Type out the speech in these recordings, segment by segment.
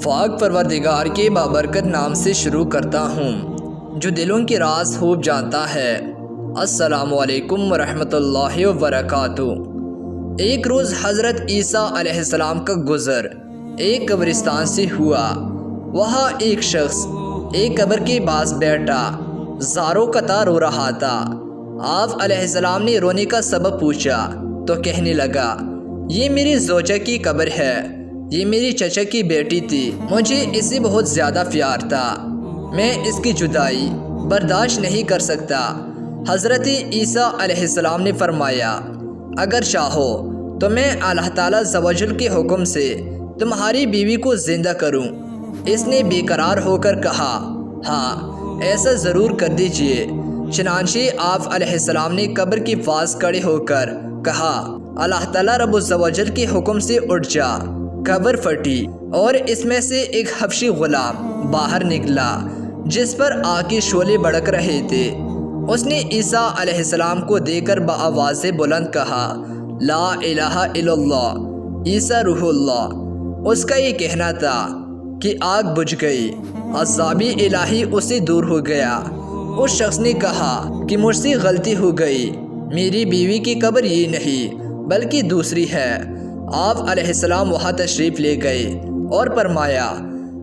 پاک پروردگار کے بابرکت نام سے شروع کرتا ہوں جو دلوں کے راز خوب جانتا ہے۔ السلام علیکم ورحمۃ اللہ وبرکاتہ۔ ایک روز حضرت عیسیٰ علیہ السلام کا گزر ایک قبرستان سے ہوا۔ وہاں ایک شخص ایک قبر کے پاس بیٹھا زاروں قطار رو رہا تھا۔ آپ علیہ السلام نے رونے کا سبب پوچھا تو کہنے لگا، یہ میری زوجہ کی قبر ہے، یہ میری چچا کی بیٹی تھی، مجھے اس سے بہت زیادہ پیار تھا، میں اس کی جدائی برداشت نہیں کر سکتا۔ حضرت عیسیٰ علیہ السلام نے فرمایا، اگر چاہو تو میں اللہ تعالیٰ عز و جل کے حکم سے تمہاری بیوی کو زندہ کروں۔ اس نے بے قرار ہو کر کہا، ہاں ایسا ضرور کر دیجئے۔ چنانچہ آپ علیہ السلام نے قبر کے پاس کھڑے ہو کر کہا، اللہ تعالیٰ رب عز و جل کے حکم سے اٹھ جا۔ قبر پھٹی اور اس میں سے ایک حبشی غلام باہر نکلا جس پر آگ کے شعلے بھڑک رہے تھے۔ اس نے عیسیٰ علیہ السلام کو دیکھ کر بآواز بلند کہا، لا الہ الا اللہ، عیسیٰ روح اللہ۔ اس کا یہ کہنا تھا کہ آگ بجھ گئی، عذاب الہی اس سے دور ہو گیا۔ اس شخص نے کہا کہ مجھ سے غلطی ہو گئی، میری بیوی کی قبر یہ نہیں بلکہ دوسری ہے۔ آپ علیہ السلام وہاں تشریف لے گئے اور فرمایا،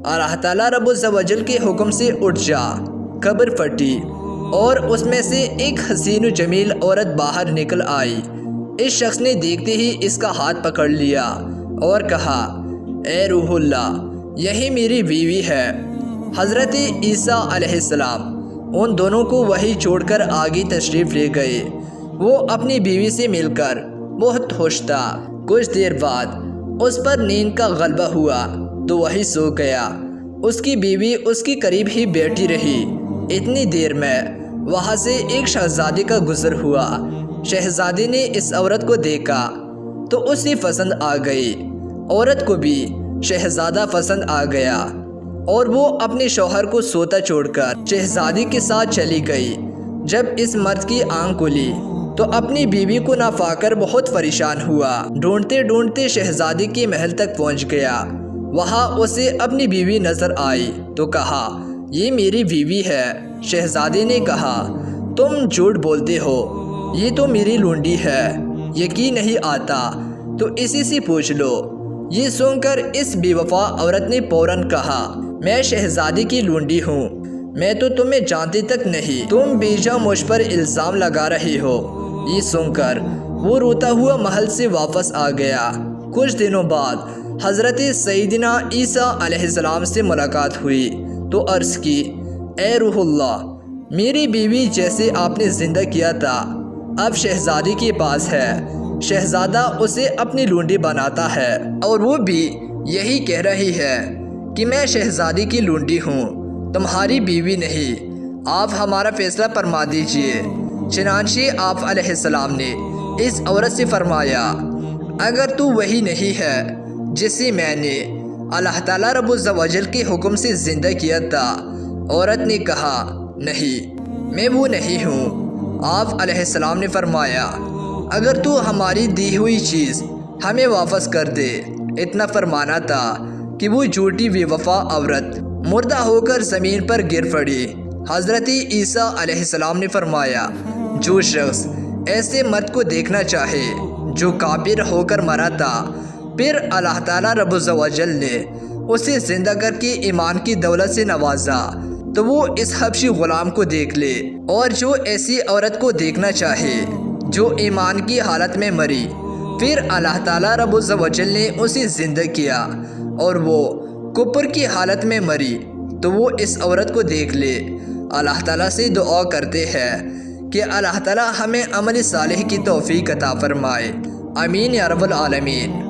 اللہ تعالیٰ رب عز و جل کے حکم سے اٹھ جا۔ قبر پھٹی اور اس میں سے ایک حسین و جمیل عورت باہر نکل آئی۔ اس شخص نے دیکھتے ہی اس کا ہاتھ پکڑ لیا اور کہا، اے روح اللہ، یہی میری بیوی ہے۔ حضرت عیسیٰ علیہ السلام ان دونوں کو وہیں چھوڑ کر آگے تشریف لے گئے۔ وہ اپنی بیوی سے مل کر بہت خوش تھا۔ کچھ دیر بعد اس پر نیند کا غلبہ ہوا تو وہی سو گیا۔ اس کی بیوی اس کے قریب ہی بیٹھی رہی۔ اتنی دیر میں وہاں سے ایک شہزادے کا گزر ہوا۔ شہزادے نے اس عورت کو دیکھا تو اسے پسند آ گئی۔ عورت کو بھی شہزادہ پسند آ گیا اور وہ اپنے شوہر کو سوتا چھوڑ کر شہزادی کے ساتھ چلی گئی۔ جب اس مرد کی آنکھ کھلی تو اپنی بیوی کو نہ پا کر بہت پریشان ہوا۔ ڈھونڈتے ڈھونڈتے شہزادی کے محل تک پہنچ گیا۔ وہاں اسے اپنی بیوی نظر آئی تو کہا، یہ میری بیوی ہے۔ شہزادے نے کہا، تم جھوٹ بولتے ہو، یہ تو میری لونڈی ہے، یقین نہیں آتا تو اسی سے پوچھ لو۔ یہ سن کر اس بے وفا عورت نے فوراً کہا، میں شہزادی کی لونڈی ہوں، میں تو تمہیں جانتی تک نہیں، تم بیجا مجھ پر الزام لگا رہی ہو۔ یہ سن کر وہ روتا ہوا محل سے واپس آ گیا۔ کچھ دنوں بعد حضرت سیدنا عیسیٰ علیہ السلام سے ملاقات ہوئی تو عرض کی، اے روح اللہ، میری بیوی جیسے آپ نے زندہ کیا تھا اب شہزادی کے پاس ہے۔ شہزادہ اسے اپنی لونڈی بناتا ہے اور وہ بھی یہی کہہ رہی ہے کہ میں شہزادی کی لونڈی ہوں، تمہاری بیوی نہیں، آپ ہمارا فیصلہ فرما دیجئے۔ چنانچہ آپ علیہ السلام نے اس عورت سے فرمایا، اگر تو وہی نہیں ہے جسے میں نے اللہ تعالیٰ رب عز و جل کے حکم سے زندہ کیا تھا۔ عورت نے کہا، نہیں، میں وہ نہیں ہوں۔ آپ علیہ السلام نے فرمایا، اگر تو ہماری دی ہوئی چیز ہمیں واپس کر دے۔ اتنا فرمانا تھا کہ وہ جھوٹی بے وفا عورت مردہ ہو کر زمین پر گر پڑی۔ حضرت عیسیٰ علیہ السلام نے فرمایا، جو شخص ایسے مرد کو دیکھنا چاہے جو کافر ہو کر مرا تھا، پھر اللہ تعالیٰ رب عز و جل نے اسے زندہ کر کے ایمان کی دولت سے نوازا، تو وہ اس حبشی غلام کو دیکھ لے۔ اور جو ایسی عورت کو دیکھنا چاہے جو ایمان کی حالت میں مری، پھر اللہ تعالیٰ رب عز و جل نے اسے زندہ کیا اور وہ کفر کی حالت میں مری، تو وہ اس عورت کو دیکھ لے۔ اللہ تعالیٰ سے دعا کرتے ہیں کہ اللہ تعالیٰ ہمیں عمل صالح کی توفیق عطا فرمائے، آمین یا رب العالمین۔